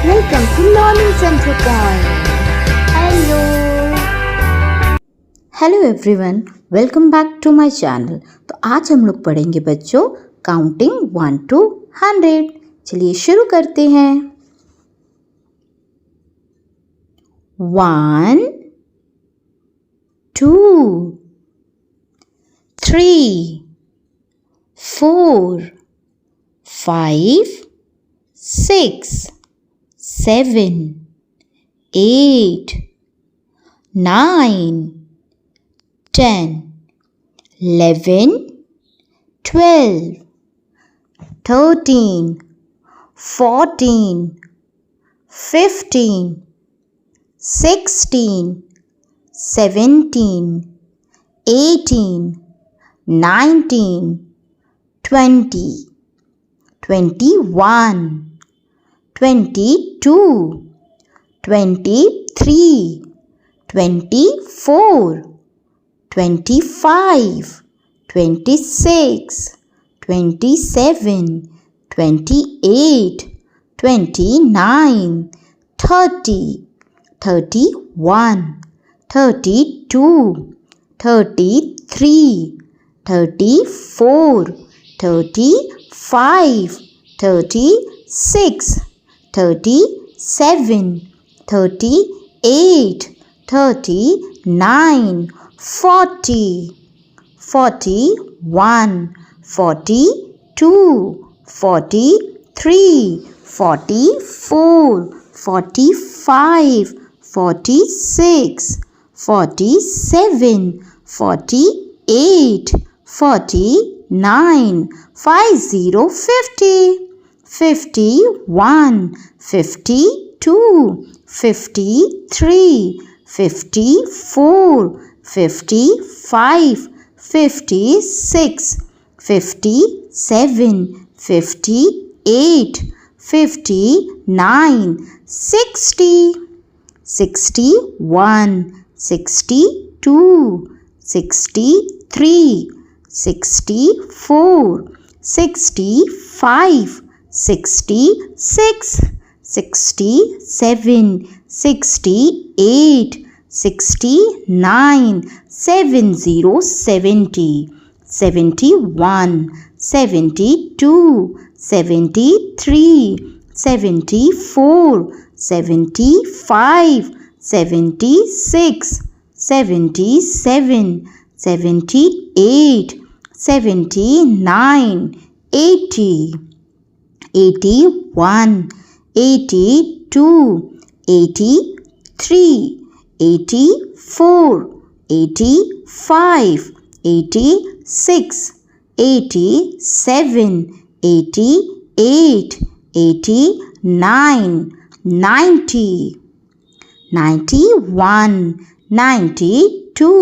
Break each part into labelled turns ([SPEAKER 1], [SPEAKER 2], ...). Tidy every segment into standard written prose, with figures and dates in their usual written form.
[SPEAKER 1] Welcome to Learning Center Point. Hello.
[SPEAKER 2] Hello everyone, welcome back to my channel. तो आज हम लोग पढ़ेंगे बच्चों काउंटिंग 1 to 100। चलिए शुरू करते हैं। 1 2 3 4 5 6 7 8 9 10 11 12 13 14 15 16 17 18 19 20 21 22 23 24 25 26 27 28 29 30 31 32 33 34 35 36 37 38 39 40 41 42 43 44 45 46 47 48 49 50 50 51 52 53 54 55 56 57 58 59 60 61 62 63 64 65 66 67 68 69 70 70 71 72 73 74 75 76 77 78 79 80 81 82 83 84 85 86 87 88 89 90 91 92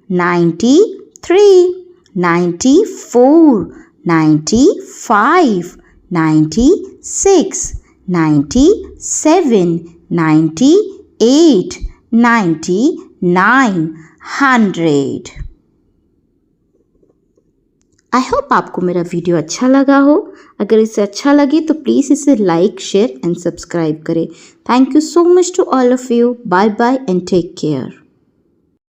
[SPEAKER 2] 93 94 95 96 97 98 99 100। आई होप आपको मेरा वीडियो अच्छा लगा हो। अगर इसे अच्छा लगे तो प्लीज़ इसे लाइक, शेयर एंड सब्सक्राइब करें। Thank you so much to all of you. Bye bye and take care.